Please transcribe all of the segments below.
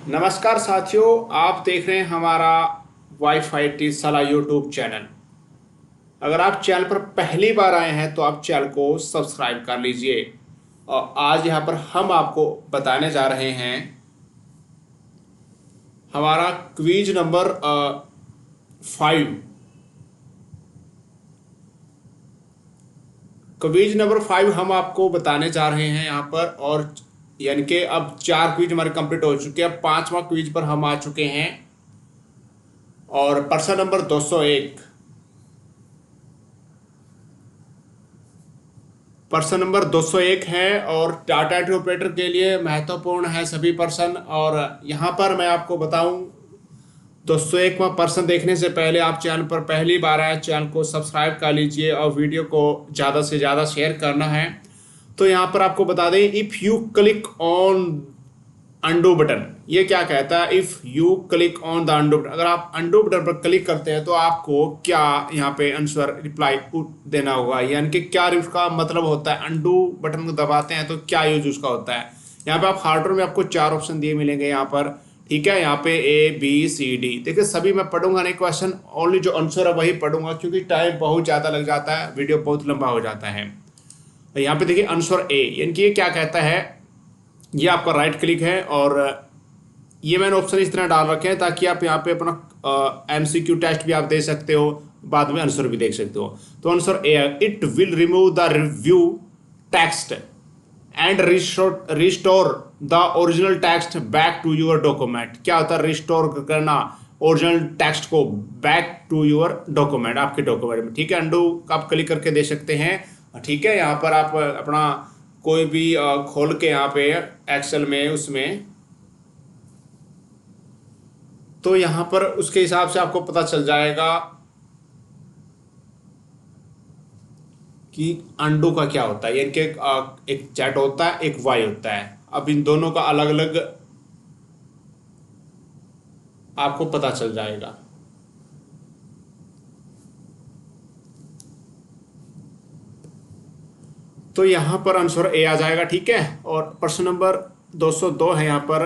नमस्कार साथियों, आप देख रहे हैं हमारा वाईफाई टी साला यूट्यूब चैनल। अगर आप चैनल पर पहली बार आए हैं तो आप चैनल को सब्सक्राइब कर लीजिए। और आज यहाँ पर हम आपको बताने जा रहे हैं हमारा क्विज नंबर 5। क्विज नंबर 5 हम आपको बताने जा रहे हैं यहाँ पर। और यानी कि अब 4 क्विज हमारे कंप्लीट हो चुके हैं, 5वां क्विज पर हम आ चुके हैं। और प्रश्न नंबर 201, प्रश्न नंबर 201 है और टाटा एंट्री ऑपरेटर के लिए महत्वपूर्ण है सभी प्रश्न। और यहाँ पर मैं आपको बताऊं, 201वां प्रश्न देखने से पहले आप चैनल पर पहली बार आए, चैनल को सब्सक्राइब कर लीजिए और वीडियो को ज़्यादा से ज़्यादा शेयर करना है। तो यहाँ पर आपको बता दें, if you click on undo button, ये क्या कहता है? If you click on the undo button, अगर आप अंडू बटन पर क्लिक करते हैं तो आपको क्या यहाँ पे आंसर रिप्लाई देना होगा, यानी कि क्या उसका मतलब होता है। अंडू बटन को दबाते हैं तो क्या यूज उसका होता है। यहाँ पे आप हार्डवेयर में आपको 4 ऑप्शन दिए मिलेंगे यहाँ पर, ठीक है। यहाँ पे ABCD, देखिए सभी मैं पढ़ूंगा नहीं क्वेश्चन, ओनली जो आंसर है वही पढ़ूंगा क्योंकि टाइम बहुत ज़्यादा लग जाता है, वीडियो बहुत लंबा हो जाता है। यहाँ पे देखिए आंसर A, यानी कि ये क्या कहता है, ये आपका राइट क्लिक है। और ये मैंने ऑप्शन इस तरह डाल रखे हैं ताकि आप यहाँ पे अपना MCQ टेस्ट भी आप दे सकते हो, बाद में आंसर भी देख सकते हो। तो आंसर ए है, it will remove the review text and restore the original text back to your document. क्या होता है रिस्टोर करना ओरिजिनल टेक्स्ट को बैक टू योर डॉक्यूमेंट, आपके डॉक्यूमेंट में, ठीक है। अंडू आप क्लिक करके दे सकते हैं, ठीक है। यहाँ पर आप अपना कोई भी खोल के यहाँ पे एक्सेल में उसमें, तो यहाँ पर उसके हिसाब से आपको पता चल जाएगा कि अंडू का क्या होता है। यानी कि एक जेड होता है, एक वाई होता है। अब इन दोनों का अलग अलग आपको पता चल जाएगा। तो यहाँ पर आंसर ए आ जाएगा, ठीक है। और प्रश्न नंबर 202 है यहाँ पर,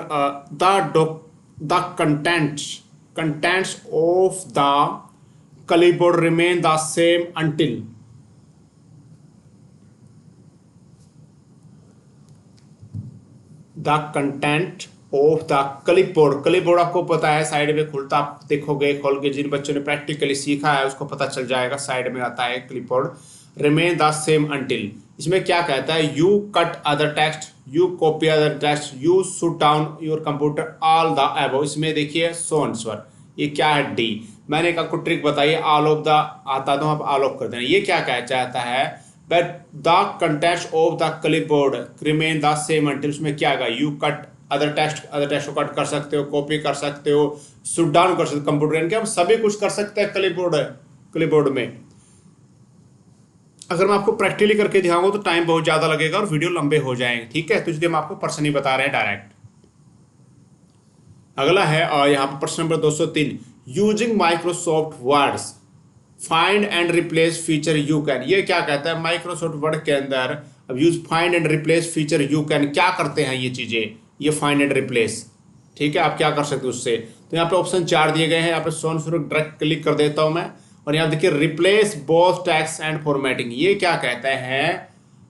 the contents of the clipboard remain the same until, the content of the clipboard आपको पता है साइड में खुलता, आप देखोगे खोल के, जिन बच्चों ने प्रैक्टिकली सीखा है उसको पता चल जाएगा, साइड में आता है clipboard. Remain the same until, इसमें क्या कहता है, you cut other text, you copy other text, you shoot down your computer, all the above. इसमें देखिए सो आंसर, ये क्या है डी। मैंने एक आपको ट्रिक बताई, ऑल ऑफ द आता तो आप ऑल ऑफ कर देना। ये क्या कह चाहता है, but the contents of the clipboard remain the same until. उसमें क्या आएगा, यू कट अदर टेक्स्ट को कट कर सकते हो, कॉपी कर सकते हो, शूट डाउन कर सकते हो कंप्यूटर, यानी कि हम सभी कुछ कर सकते हैं क्लिपबोर्ड में। अगर मैं आपको प्रैक्टिकली करके दिखाऊंगा तो टाइम बहुत ज्यादा लगेगा और वीडियो लंबे हो जाएंगे, ठीक है। तो इसलिए हम आपको पर्सन ही बता रहे हैं डायरेक्ट। अगला है और यहाँ पर प्रश्न number 203, using Microsoft words find and replace feature you can. ये क्या कहता है, माइक्रोसॉफ्ट वर्ड के अंदर अब use find and replace feature you can, क्या करते हैं ये चीजें, ये फाइंड एंड रिप्लेस, ठीक है। आप क्या कर सकते हो उससे। तो यहाँ पे ऑप्शन 4 दिए गए हैं, यहाँ पे सोन शुरू डायरेक्ट क्लिक कर देता हूं मैं। और यहाँ देखिए replace both text and formatting, ये क्या कहता है,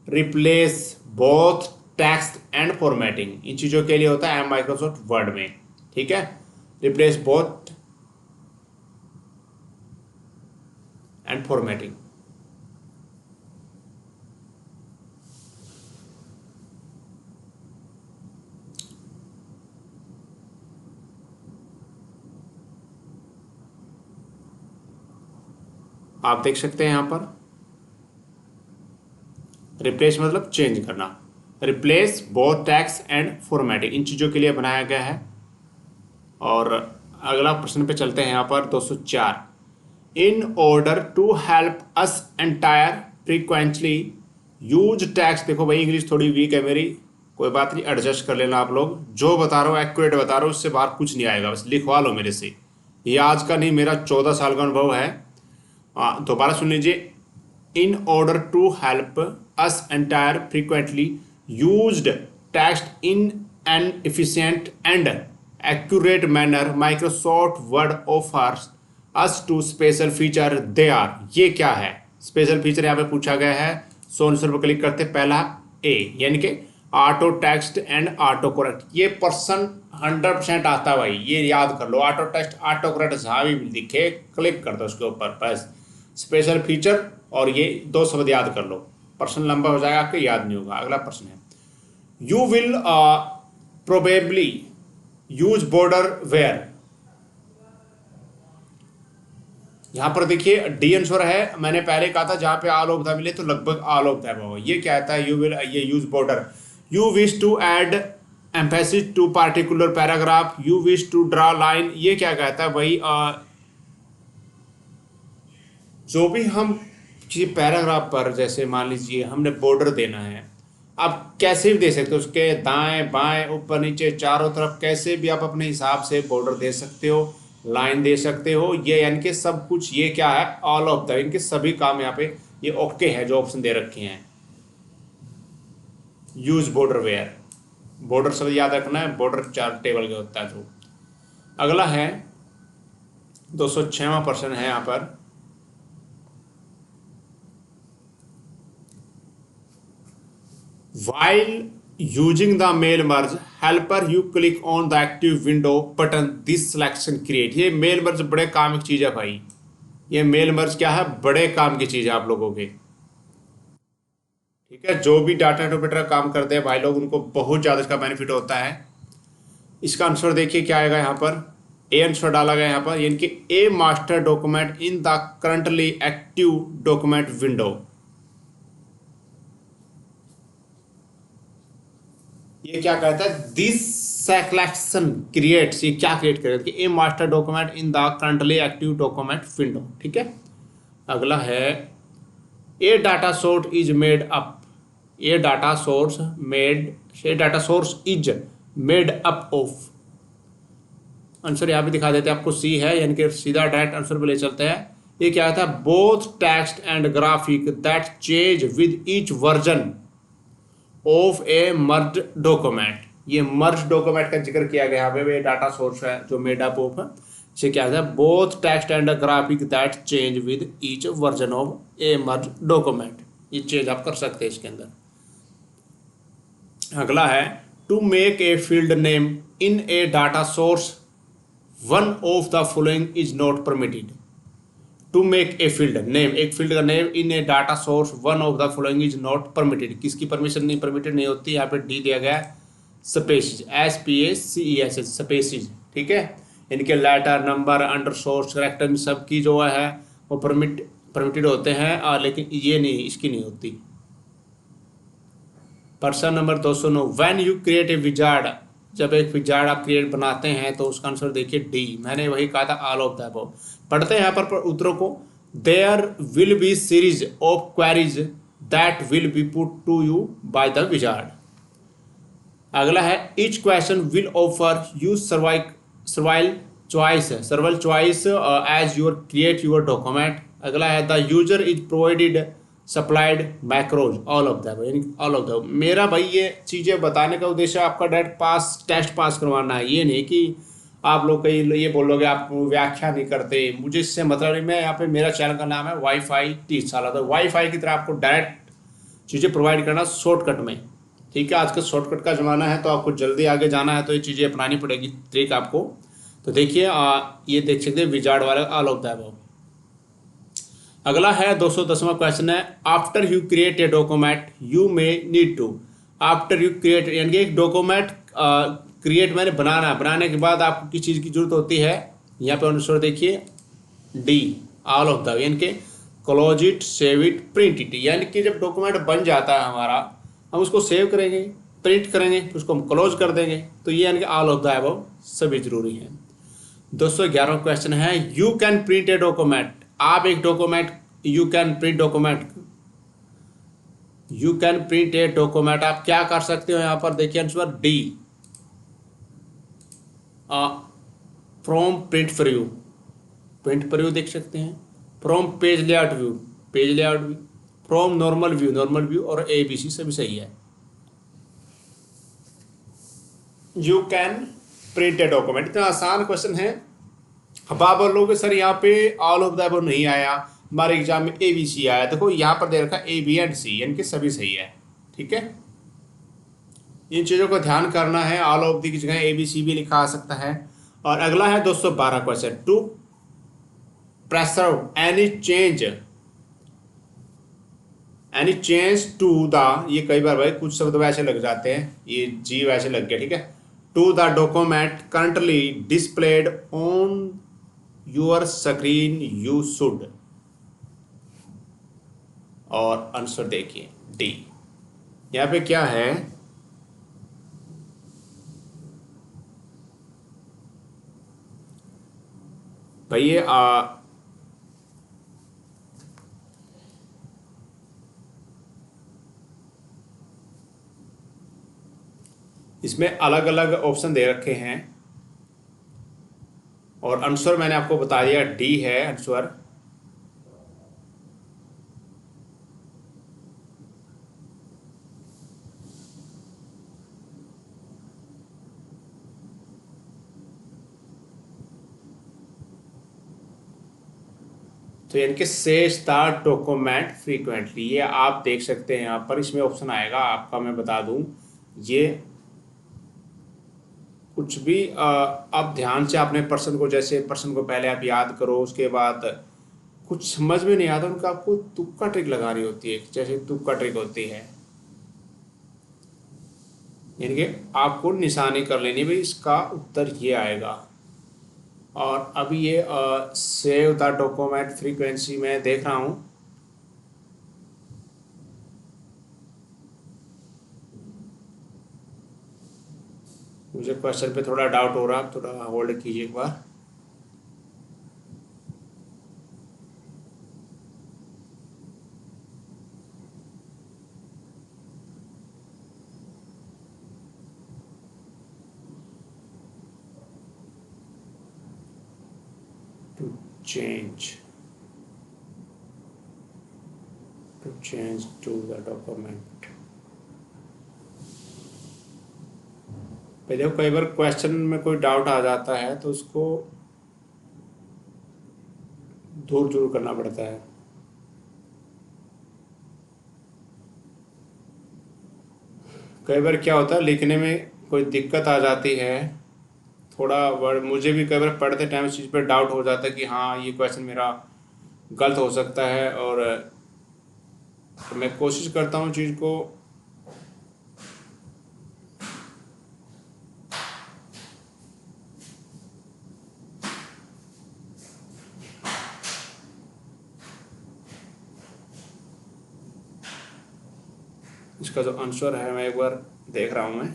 replace both text and formatting, इन चीजों के लिए होता है माइक्रोसॉफ्ट वर्ड में, ठीक है। Replace both and formatting. आप देख सकते हैं यहाँ पर रिप्लेस मतलब चेंज करना, replace both text and formatting, इन चीज़ों के लिए बनाया गया है। और अगला प्रश्न पे चलते हैं यहाँ पर 204, in order to help us entire frequently use text. देखो भाई इंग्लिश थोड़ी वीक है मेरी, कोई बात नहीं, एडजस्ट कर लेना आप लोग। जो बता रहा हूँ एक्यूरेट बता रहा हूँ, उससे बाहर कुछ नहीं आएगा, बस लिखवा लो मेरे से। ये आज का नहीं, मेरा 14 साल का अनुभव है। दोबारा सुन लीजिए, in order to help us entire frequently used text in an efficient and accurate manner Microsoft Word offers us to special feature they are। ये क्या है? स्पेशल फीचर यहाँ पे पूछा गया है। सो आंसर पर क्लिक करते पहला ए, यानी कि auto text and auto correct. ये पर्सन 100% आता है भाई, ये याद कर लो। ऑटो टेक्स्ट ऑटो करेक्ट जहाँ भी दिखे क्लिक कर दो उसके ऊपर, बस स्पेशल फीचर और ये दो शब्द याद कर लो। पर्सन लंबा हो जाएगा आपको, याद नहीं होगा। अगला प्रश्न है, you will probably use border where. यहां पर देखिए डी आंसर है। मैंने पहले कहा था जहां पे ऑल ऑफ द मिले तो लगभग ऑल ऑफ द होगा। ये क्या आता है? यू विल, ये use border. You wish to add emphasis to particular paragraph, you wish to draw line. ये क्या कहता है भाई? जो भी हम किसी पैराग्राफ पर, जैसे मान लीजिए हमने बॉर्डर देना है, आप कैसे भी दे सकते हो, उसके दाएं बाएं ऊपर नीचे चारों तरफ कैसे भी आप अपने हिसाब से बॉर्डर दे सकते हो, लाइन दे सकते हो। ये यानी कि सब कुछ, ये क्या है? ऑल ऑफ द, इनके सभी काम यहाँ पे ये ओके है जो ऑप्शन दे रखे हैं। यूज बॉर्डर वेयर, बॉर्डर सब याद रखना है, बॉर्डर 4 टेबल का होता है। जो अगला है 206वां प्रश्न है यहाँ पर, while using the mail merge helper you click on the active window button, this selection create। ये मेल मर्ज बड़े काम की चीज है भाई। ये मेल मर्ज क्या है? बड़े काम की चीज है आप लोगों के, ठीक है। जो भी डाटा इंटरप्रेटर काम करते हैं भाई लोग, उनको बहुत ज्यादा इसका बेनिफिट होता है। इसका आंसर देखिए क्या आएगा यहाँ पर। ए आंसर डाला गया यहाँ पर, यानी कि a master document in the currently active document window. ये क्या कहता है? दिस सिलेक्शन क्रिएट्स, ये क्या क्रिएट करेगा? कि a master document in the currently active document window, ठीक है। अगला है, a data source is made up, a data source is made up of. Answer यहाँ पे दिखा देते हैं आपको, सी है, यानी कि सीधा डायरेक्ट आंसर पे ले चलते हैं। ये क्या था? Both text and graphic that change with each version of a merge document. ये मर्ज डॉक्यूमेंट का जिक्र किया गया यहाँ पे, डाटा सोर्स है जो मेड अप ऑफ है। इसे क्या है? Both text and graphic that change with each version of a merge document. ये चेंज आप कर सकते हैं इसके अंदर। अगला है, to make a field name in a data source one of the following is not permitted. To make a field name, एक फील्ड का name in a data source one of the following is not permitted. किसकी permission नहीं, permitted नहीं होती? यहाँ पे D दिया गया है, स्पेसिज, SPACES, स्पेसिज, ठीक है। इनके letter, number, underscore, character सबकी जो है वो परमिटेड होते हैं, और लेकिन ये नहीं, इसकी नहीं होती। प्रश्न number 209, when you create A wizard, जब एक विजार्ड आप क्रिएट बनाते हैं तो उसका आंसर देखिए डी। मैंने वही कहा था, ऑल ऑफ द अबव। पढ़ते हैं यहाँ पर उत्तरों को। There will be series of queries that will be put to you by the wizard. अगला है, each question will offer you several choice as your create your document. अगला है, the user is provided supplied macros, all of that, यानी all of that. मेरा भाई ये चीज़ें बताने का उद्देश्य आपका डायरेक्ट टेस्ट पास करवाना है। ये नहीं कि आप लोग कहीं ये बोलोगे आप व्याख्या नहीं करते, मुझे इससे मतलब नहीं। मैं यहाँ पे, मेरा चैनल का नाम है वाईफाई 30 साल, तो वाईफाई की तरह आपको डायरेक्ट चीज़ें प्रोवाइड करना शॉर्टकट में, ठीक है। आजकल शॉर्टकट का ज़माना है, तो आपको जल्दी आगे जाना है तो ये चीज़ें अपनानी पड़ेगी ट्रिक आपको। तो देखिए ये देख सकते हैं विजार्ड वाला ऑल ऑफ दैट। अगला है 210वां क्वेश्चन है, after you create a document you may need to. After you create, यानी कि एक डॉक्यूमेंट क्रिएट मैंने बनाने के बाद आपको किस चीज़ की जरूरत होती है? यहाँ पे आंसर देखिए डी, ऑल ऑफ द, यानी कि close it, save it, print it. यानी कि जब डॉक्यूमेंट बन जाता है हमारा, हम उसको सेव करेंगे, प्रिंट करेंगे, उसको हम क्लोज कर देंगे। तो ये यानी कि ऑल ऑफ द अबव सभी जरूरी है। 211वां क्वेश्चन है, you can print a document. आप एक document, you can print document, you can print a document, आप क्या कर सकते हो? यहाँ पर देखिए answer D, from print preview, print preview देख सकते हैं, from page layout view, page layout view, from normal view, और ABC सभी सही है। You can printed document. इतना आसान क्वेश्चन है। अब आप बोलोगे सर यहाँ पे ऑल ऑफ द अबव नहीं आया, हमारे एग्जाम में ए बी सी आया। देखो यहाँ पर दे रखा ए बी एंड सी, यानी कि सभी सही है। ठीक है, इन चीज़ों को ध्यान करना है। ऑल ऑफ द की जगह ए बी सी भी लिखा आ सकता है। और अगला है 212 question, to preserve any change to the, ये कई बार भाई कुछ शब्द वैसे लग जाते हैं, ये जी वैसे लग गया। ठीक है, to the document currently displayed on your screen you should. और आंसर देखिए डी। यहाँ पे क्या है, भाई ये इसमें अलग अलग ऑप्शन दे रखे हैं और आंसर मैंने आपको बता दिया डी है आंसर। तो यानी कि सेज द डॉक्यूमेंट फ्रीक्वेंटली, ये आप देख सकते हैं यहाँ पर, इसमें ऑप्शन आएगा आपका, मैं बता दूं ये कुछ भी आप ध्यान से अपने पर्सन को, जैसे पर्सन को पहले आप याद करो, उसके बाद कुछ समझ में नहीं आता उनका, आपको तुक्का ट्रिक लगानी होती है, जैसे तुक्का ट्रिक होती है, यानी कि आपको निशानी कर लेनी भाई इसका उत्तर ये आएगा। और अभी ये सेव द डॉक्यूमेंट फ्रीक्वेंसी में देख रहा हूँ, मुझे क्वेश्चन पे थोड़ा डाउट हो रहा है, थोड़ा होल्ड कीजिए एक बार। change to the document। पहले कई बार क्वेश्चन में कोई डाउट आ जाता है तो उसको दूर दूर करना पड़ता है। कई बार क्या होता है लिखने में कोई दिक्कत आ जाती है, थोड़ा वर्ड, मुझे भी कई बार पढ़ते टाइम इस चीज़ पर डाउट हो जाता है कि हाँ ये क्वेश्चन मेरा गलत हो सकता है, और मैं कोशिश करता हूँ चीज़ को इसका जो आंसर है मैं एक बार देख रहा हूँ मैं।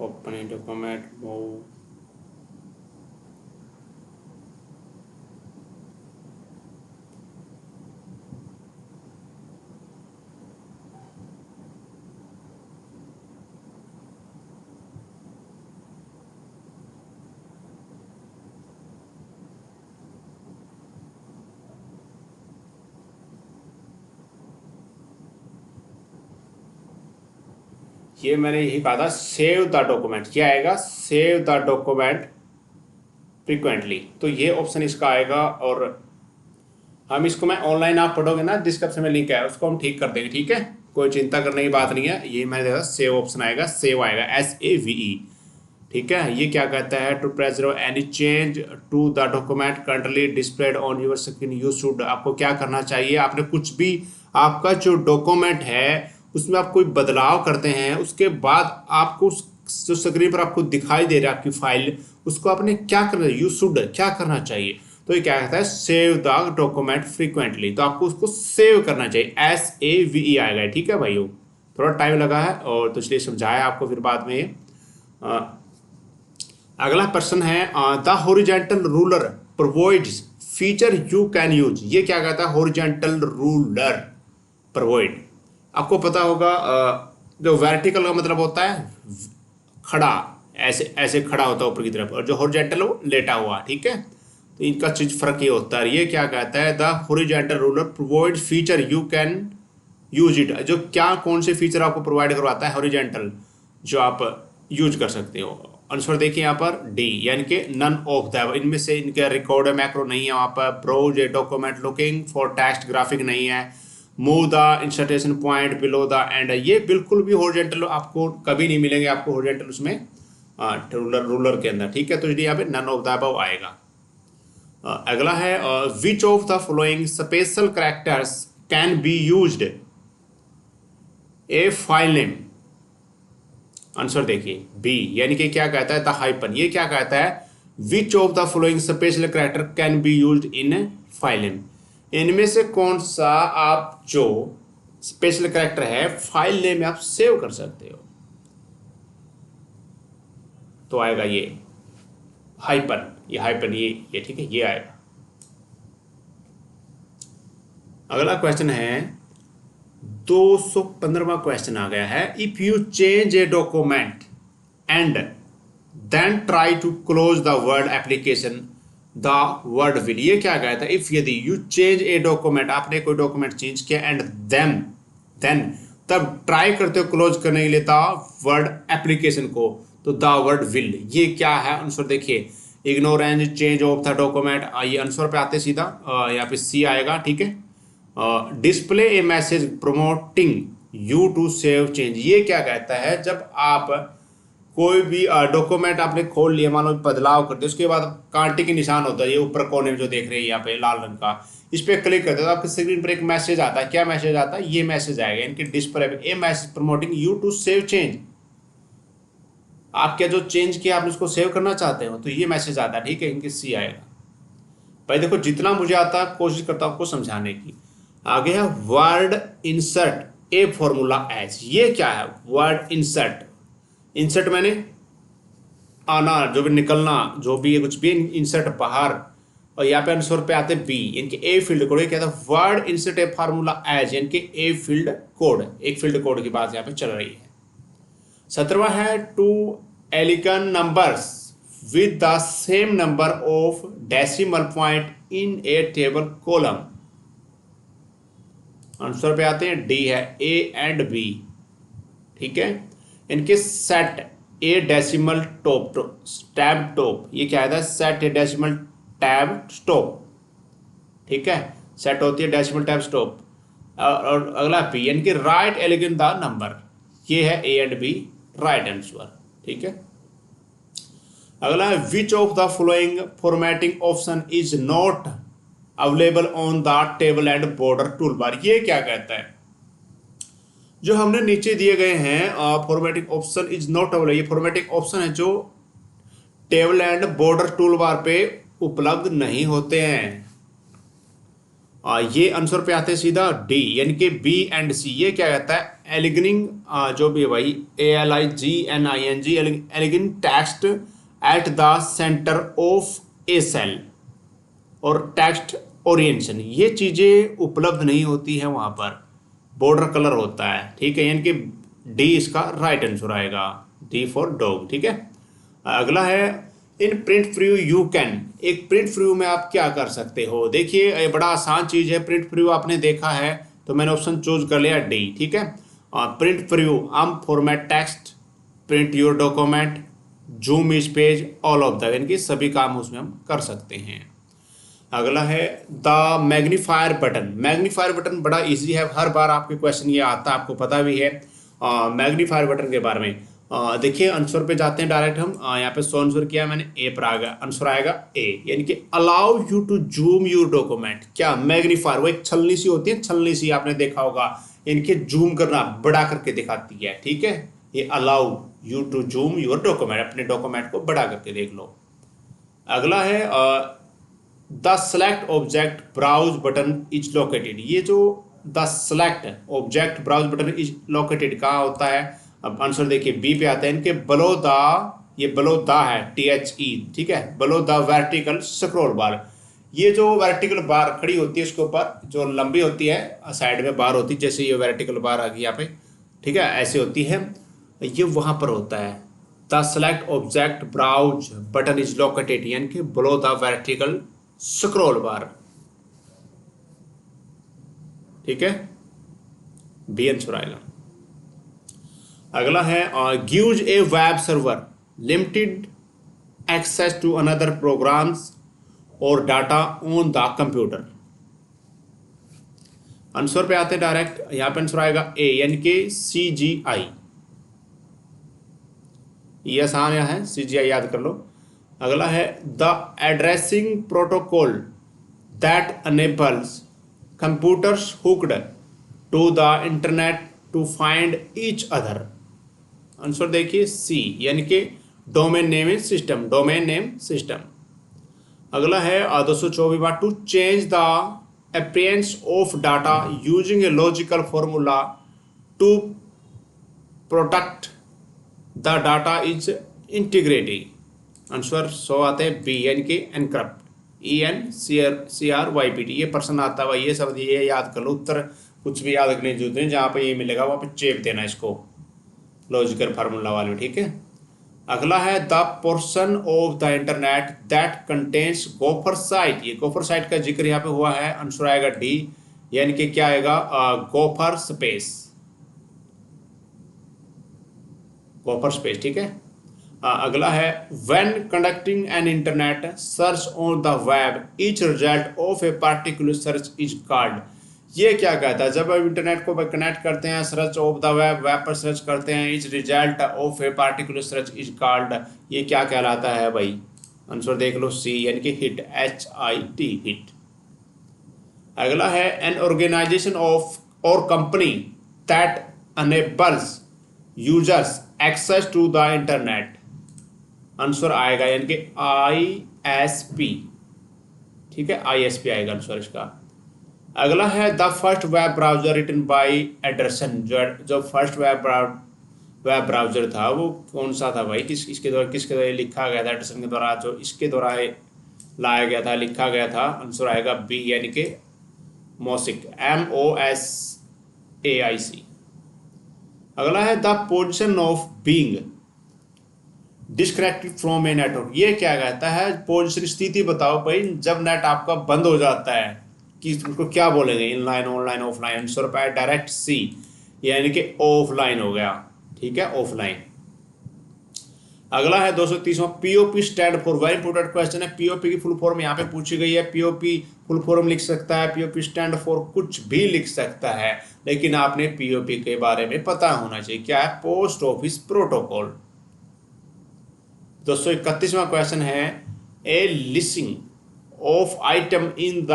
ओपन इन डॉक्यूमेंट मूव, ये मैंने यही कहा था सेव द डॉक्यूमेंट, क्या आएगा सेव द डॉक्यूमेंट फ्रीक्वेंटली, तो ये ऑप्शन इसका आएगा। और हम इसको, मैं ऑनलाइन आप पढ़ोगे ना, डिस्क्रिप्शन में लिंक है, उसको हम ठीक कर देंगे। ठीक है, कोई चिंता करने की बात नहीं है। ये मैंने देखा सेव ऑप्शन आएगा, सेव आएगा SAVE। ठीक है, ये क्या कहता है, to preserve any change to the document currently displayed on your screen you should. आपको क्या करना चाहिए, आपने कुछ भी, आपका जो डॉक्यूमेंट है उसमें आप कोई बदलाव करते हैं, उसके बाद आपको जो स्क्रीन पर आपको दिखाई दे रहा है आपकी फाइल, उसको आपने क्या करना है, यू शुड क्या करना चाहिए। तो ये क्या कहता है, सेव द डॉक्यूमेंट फ्रीक्वेंटली, तो आपको उसको सेव करना चाहिए, SAVE आएगा। ठीक है भाइयों, थोड़ा टाइम लगा है और तो इसलिए समझाया आपको, फिर बाद में। अगला प्रश्न है, the horizontal ruler provides feature you can use. ये क्या कहता है, हॉरिजॉन्टल रूलर प्रोवाइड, आपको पता होगा जो वर्टिकल का मतलब होता है खड़ा, ऐसे ऐसे खड़ा होता है ऊपर की तरफ, और जो हॉरिजॉन्टल वो लेटा हुआ, ठीक है। तो इनका चीज फर्क ये होता है। ये क्या कहता है, the horizontal ruler provide feature you can use it, जो क्या कौन से फीचर आपको प्रोवाइड करवाता है हॉरिजॉन्टल, जो आप यूज कर सकते हो। आंसर देखिए यहाँ पर डी, यानी कि नन ऑफ द, इनमें से इनके रिकॉर्ड मैक्रो नहीं है वहाँ पर। Browse a document looking for text graphic नहीं है। Move the insertion point below the end, ये बिल्कुल भी हॉरिजॉन्टल आपको कभी नहीं मिलेंगे, आपको हॉरिजॉन्टल उसमें रूलर के अंदर, ठीक है। तो यहाँ पे नन ऑफ द अबव आएगा। अगला है which of the following special characters can be used A file name. Answer देखिए बी, यानी कि क्या कहता है द हाइपन। ये क्या कहता है, which of the following special character can be used in file name, इनमें से कौन सा आप जो स्पेशल कैरेक्टर है फाइल नेम में आप सेव कर सकते हो। तो आएगा ये हाइपन, ये हाइपन, ये ठीक है, ये आएगा। अगला क्वेश्चन है 215वां क्वेश्चन आ गया है। If you change a document and then try to close the word application the word will, ये क्या कहता है, इफ यदि यू चेंज ए डॉक्यूमेंट, आपने कोई डॉक्यूमेंट चेंज किया एंड देन तब ट्राई करते हो क्लोज करने के लिए द वर्ड एप्लीकेशन को, तो द वर्ड विल, ये क्या है आंसर देखिए, ignore and change of the document. ये आंसर पे आते सीधा यहाँ पे सी आएगा, ठीक है। Display a message promoting you to save change, ये क्या कहता है, जब आप कोई भी डॉक्यूमेंट आपने खोल लिया, मान लो बदलाव करते उसके बाद कांटे के निशान होता है, ये ऊपर कोने में जो देख रहे हैं यहाँ पे लाल रंग का, इस पर क्लिक करते हो तो आपकी स्क्रीन पर एक मैसेज आता है। क्या मैसेज आता है, ये मैसेज आएगा, इनके display a message promoting you to save change, आप क्या जो चेंज किया आप उसको सेव करना चाहते हो, तो ये मैसेज आता है, ठीक है। इनके सी आएगा। भाई देखो जितना मुझे आता है कोशिश करता हूँ आपको समझाने की। आगे है word insert a formula as, ये क्या है वर्ड इंसर्ट। इंसर्ट मैंने आना, जो भी निकलना, जो भी है कुछ भी, इंसर्ट बाहर, और यहाँ पे आंसर पे आते बी, इनके ए फील्ड कोड। क्या था, word insert a formula as, इनके ए फील्ड कोड, एक फील्ड कोड की बात यहाँ पे चल रही है। 17वां है to align numbers with the same number of decimal point in a table column. Answer पे आते हैं डी है, ए एंड बी, ठीक है। इनके सेट ए डेसिमल टॉप टैब टॉप, ये क्या है, सेट ए डेसिमल टैब स्टॉप, ठीक है। सेट होती है डेसिमल टैब स्टॉप। और अगला पी, यानी कि राइट एलिगन द नंबर, ये है A and B right answer, ठीक है। अगला है which of the following formatting option is not available on the table and border tool bar, ये क्या कहता है, जो हमने नीचे दिए गए हैं formatting option is not available, ये फॉर्मेटिंग ऑप्शन है जो टेबल एंड बॉर्डर टूल बार पे उपलब्ध नहीं होते हैं। ये आंसर पे आते हैं सीधा डी, यानी कि बी एंड सी। ये क्या कहता है, एलिगनिंग, जो भी है भाई, ALIGNING, aligning text at the center of a cell, और टेक्स्ट ओरिएंटेशन, ये चीज़ें उपलब्ध नहीं होती है वहाँ पर। बॉर्डर कलर होता है, ठीक है, यानी कि डी इसका राइट आंसर आएगा, डी फॉर डॉग, ठीक है। अगला है in print preview you can, एक प्रिंट प्रीव्यू में आप क्या कर सकते हो। देखिए ये बड़ा आसान चीज़ है, प्रिंट प्रीव्यू आपने देखा है तो मैंने ऑप्शन चूज कर लिया डी, ठीक है। प्रिंट प्रीव्यू, हम format text, print your document, zoom is page, all of the, इनके सभी काम उसमें हम कर सकते हैं। अगला है the magnifier button. Magnifier button बड़ा इजी है, हर बार आपके क्वेश्चन ये आता है, आपको पता भी है मैग्नीफायर बटन के बारे में। देखिए आंसर पे जाते हैं डायरेक्ट हम, यहाँ पे सो आंसर किया मैंने, ए पर आ गया, आंसर आएगा ए, यानी कि allow you to zoom your document. क्या मैग्नीफायर, वो एक छलनी सी होती है, छलनी सी आपने देखा होगा, इनके जूम करना, बड़ा करके दिखाती है, ठीक है। ये allow you to zoom your document, अपने डॉक्यूमेंट को बड़ा करके देख लो। अगला है the select object browse button is located, ये जो the select object browse button is located कहाँ होता है। अब आंसर देखिए बी पे आता है, इनके below the, ये below the है THE, ठीक है, below the vertical scroll bar। ये जो वर्टिकल बार खड़ी होती है उसके ऊपर जो लंबी होती है, साइड में बार होती है, जैसे ये वर्टिकल बार आ गई यहाँ पे, ठीक है, ऐसे होती है, ये वहां पर होता है। The select object browse button is located यानी कि below the vertical scroll bar. ठीक है, बी आंसर आएगा। अगला है gives a web server limited access to another programs और data on the computer. Answer पे आते हैं डायरेक्ट, यहां पे आंसर आएगा ए यानी कि CGI। ये आसान है, CGI याद कर लो। अगला है the addressing protocol that enables computers hooked to the internet to find each other. Answer देखिए सी यानी कि domain name system, domain name system. अगला है 224 बार to change the appearance of data using a logical formula to protect the data is integrity. Answer 100 आते हैं B यानी कि एनक्रप्ट, ENCRYPT। ये पर्सन आता है भाई, ये शब्द ये याद कर लो। उत्तर कुछ भी याद करने की जरूरत नहीं, जहाँ पे ये मिलेगा वहाँ पे चेप देना इसको लॉजिकल फार्मूला वाले, ठीक है। अगला है the portion of the internet that contains gopher site. ये गोफर साइट का जिक्र यहाँ पे हुआ है, आंसर आएगा डी यानी कि क्या आएगा गोफर स्पेस, गोफर स्पेस, ठीक है। अगला है when conducting an internet search on the web each result of a particular search is called. ये क्या कहता है, जब हम इंटरनेट को कनेक्ट करते हैं, search of the web, web पर सर्च करते हैं, each result of a particular search is called, ये क्या कहलाता है भाई। आंसर देख लो सी यानी कि हिट, HIT हिट। अगला है एन ऑर्गेनाइजेशन ऑफ और company that enables users access to the internet. Answer आएगा यानी कि ISP, ठीक है, ISP आएगा आंसर इसका। अगला है the first web browser written by Anderson. जो फर्स्ट वेब ब्राउजर था वो कौन सा था भाई, किसके द्वारा लिखा गया था, एंडरसन के द्वारा, जो इसके द्वारा लाया गया था, लिखा गया था। आंसर आएगा बी यानी कि मोसिक, MOSAIC। अगला है the position of being disconnected from a network. ये क्या कहता है, पोजिशन, स्थिति बताओ भाई जब नेट आपका बंद हो जाता है, कि उसको क्या बोलेंगे, इनलाइन, ऑनलाइन, ऑफलाइन। आंसर पे डायरेक्ट सी यानी कि ऑफलाइन हो गया, ठीक है, ऑफलाइन। अगला है 230वां POP stand for, very important question है। POP की फुल फॉर्म यहाँ पे पूछी गई है। POP फुल फॉर्म लिख सकता है, POP स्टैंड फॉर कुछ भी लिख सकता है, लेकिन आपने POP के बारे में पता होना चाहिए। क्या है, पोस्ट ऑफिस प्रोटोकॉल। 231वां क्वेश्चन है a listing of item in the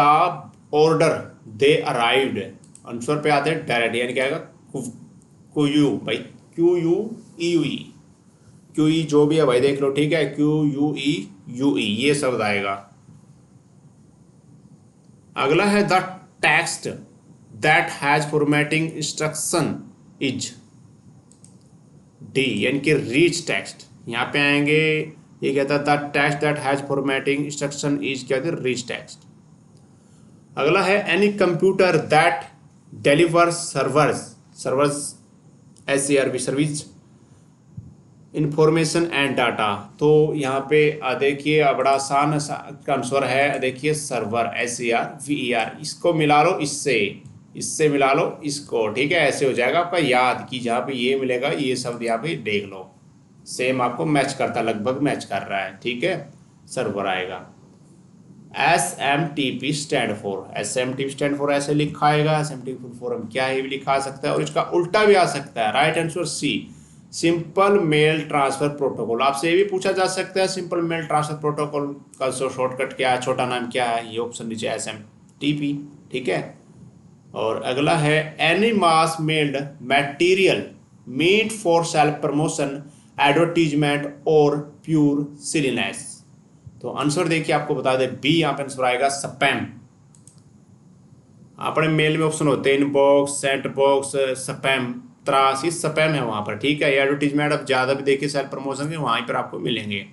order they arrived. Answer पे आते हैं डायरेक्ट यानी क्या आएगा QU भाई, QUEUE, QE जो भी है भाई देख लो, ठीक है, QUEUE ये शब्द आएगा। अगला है the text that has formatting instruction is D यानी कि रीच टेक्स्ट। यहाँ पे आएंगे, ये कहता है the text that has formatting instruction is क्या है, रीच टेक्स्ट। अगला है any computer that delivers servers SERV service information and data. तो यहाँ पे देखिए बड़ा आसान आंसर है, देखिए सर्वर SERVER, इसको मिला लो इससे मिला लो इसको, ठीक है, ऐसे हो जाएगा आपका याद कि जहाँ पे ये मिलेगा ये शब्द यहाँ पे देख लो, सेम आपको मैच करता, लगभग मैच कर रहा है, ठीक है, सर्वर आएगा। SMTP स्टैंड फॉर ऐसे लिखा आएगा। SMTP फुल फॉर्म क्या है, भी लिखा सकता है और इसका उल्टा भी आ सकता है। Right answer C, simple mail transfer protocol. आपसे ये भी पूछा जा सकता है सिंपल मेल ट्रांसफर प्रोटोकॉल का शॉर्टकट क्या है, छोटा नाम क्या है, ये ऑप्शन नीचे SMTP, ठीक है। और अगला है any mass mailed material meet for self promotion, advertisement और प्योर सिलीनेस। तो आंसर देखिए आपको बता दे बी, यहाँ पे आंसर आएगा स्पैम। अपने मेल में ऑप्शन होते हैं इनबॉक्स, सेंट बॉक्स, स्पैम, त्रास, ये स्पैम है वहां पर, ठीक है। एडवर्टीजमेंट अब ज्यादा भी देखिए सेल्फ प्रमोशन के वहीं पर आपको मिलेंगे।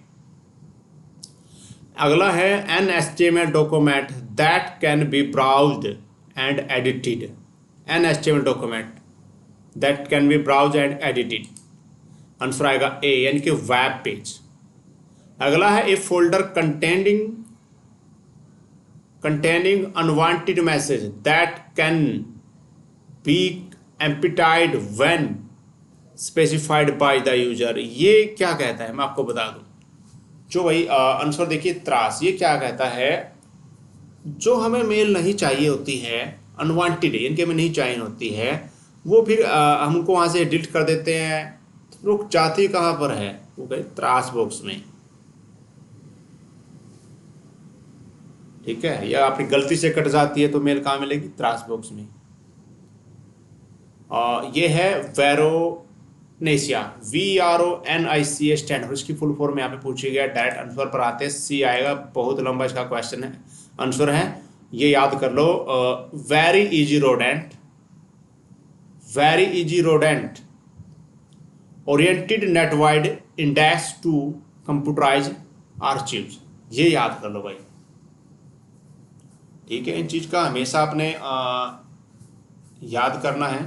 अगला है an HTML document that can be browsed and edited. An HTML document that can be browse and edited. Answer आएगा ए यानी कि वेब पेज। अगला है a folder containing unwanted message that can be emptied when specified by the user। ये क्या कहता है मैं आपको बता दूं। जो भाई आंसर देखिए त्रास, ये क्या कहता है, जो हमें मेल नहीं चाहिए होती है, अनवांटेड इनके में नहीं चाहिए होती है, वो फिर हमको वहाँ से एडिट कर देते हैं। रुक जाती कहाँ पर है, वो गए त्रास बॉक्स में। ठीक है, या आपकी गलती से कट जाती है तो मेल कहाँ मिलेगी, त्रास बॉक्स में। ये है वेरोनेसिया, VRONICA स्टैंड फॉर, इसकी फुल फॉर्म यहाँ पे पूछी गया। डायरेक्ट आंसर पर आते हैं सी आएगा, बहुत लंबा इसका क्वेश्चन है, आंसर है, ये याद कर लो। Very easy rodent, very easy rodent oriented netwide index to computerize archives, ये याद कर लो भाई। ठीक है, इन चीज का हमेशा अपने याद करना है,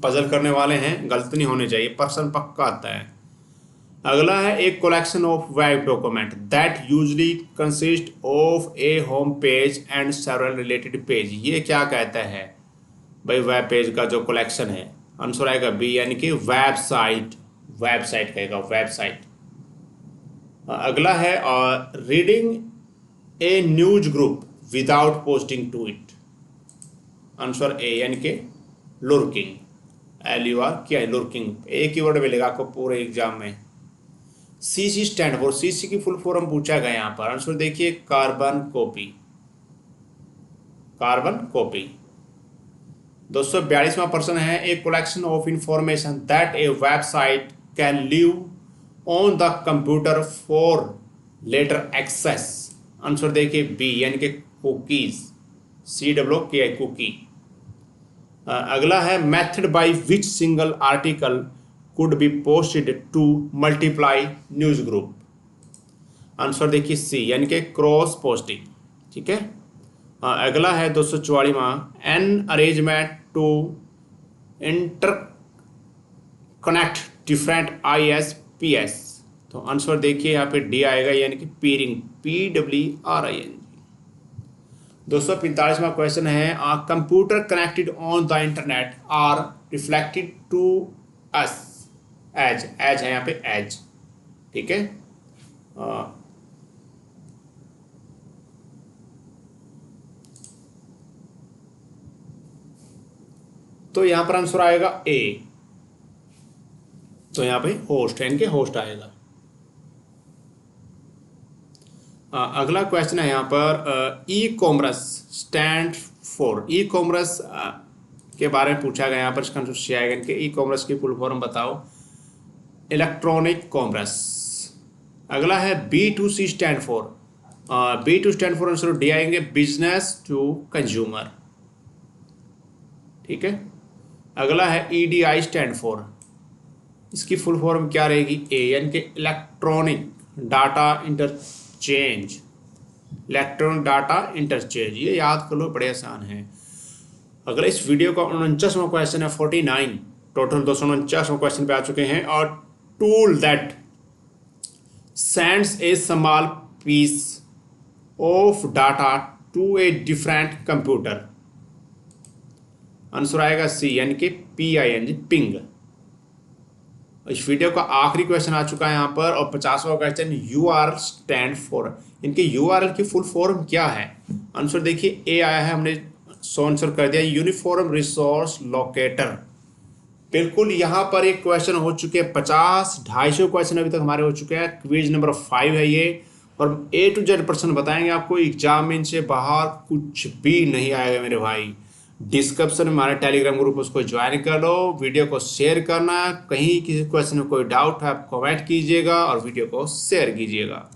पजल करने वाले हैं, गलत नहीं होने चाहिए, पर्सन पक्का आता है। अगला है एक collection of web document that usually consist of A home page and several related page. ये क्या कहता है भाई, वेब पेज का जो कलेक्शन है, आंसर आएगा बी यानी कि वेबसाइट, वेबसाइट कहेगा, वेबसाइट। अगला है reading a news group without posting to it, answer A यानी कि लुर्किंग, LUR क्या है, लुर्किंग। एक ही वर्ड मिलेगा आपको पूरे एग्जाम में। CC स्टैंड फॉर, CC की फुल फॉर्म पूछा गया यहाँ पर, आंसर देखिए कार्बन कॉपी, कार्बन कॉपी। 242वां प्रश्न है a collection of information that a website can leave on the computer for later access, answer देखिए बी यानी कि कुकीज, COOKI, कुकी। अगला है method by which single article could be posted to multiply news group, answer देखिए C यानी कि cross posting. ठीक है, अगला है 244वां an arrangement to interconnect different ISPs, तो आंसर देखिए यहाँ पे डी आएगा यानी कि पीरिंग, PWRING। 245वां क्वेश्चन है computer connected on the internet are reflected to us as, as है यहाँ पे एज। ठीक है, तो यहां पर आंसर आएगा ए, तो यहां पे होस्ट है, इनके होस्ट आएगा। अगला क्वेश्चन है यहाँ पर e commerce stand for, e commerce के बारे में पूछा गया। यहाँ पर इसका आंसर आएगा इनके ई कॉमर्स की फुल फॉर्म बताओ, इलेक्ट्रॉनिक कॉमर्स। अगला है B2C stand for, B2 stand for answer D आएंगे बिजनेस टू कंज्यूमर। ठीक है, अगला है EDI स्टैंड फॉर, इसकी फुल फॉर्म क्या रहेगी, ए यानी कि electronic data interchange, electronic data interchange, ये याद कर लो, बड़े आसान है। अगला इस वीडियो का 49वां क्वेश्चन है, 49 टोटल 249वां क्वेश्चन पे आ चुके हैं। और tool that sends a small piece of data to a different computer, answer आएगा सी यानी कि PING, पिंग। इस वीडियो का आखिरी क्वेश्चन आ चुका है यहाँ पर, और 50वां क्वेश्चन URL स्टैंड फॉर, इनके URL की फुल फॉर्म क्या है, आंसर देखिए ए आया है, हमने सो आंसर कर दिया यूनिफॉर्म रिसोर्स लोकेटर। बिल्कुल यहाँ पर एक क्वेश्चन हो चुके हैं 50, 250 क्वेश्चन अभी तक हमारे हो चुके हैं। क्विज नंबर 5 है ये, और A to Z प्रश्न बताएंगे आपको, एग्जाम में इनसे बाहर कुछ भी नहीं आएगा मेरे भाई। डिस्क्रिप्शन में हमारे टेलीग्राम ग्रुप, उसको ज्वाइन कर लो, वीडियो को शेयर करना, कहीं किसी क्वेश्चन में कोई डाउट है आप कमेंट कीजिएगा और वीडियो को शेयर कीजिएगा।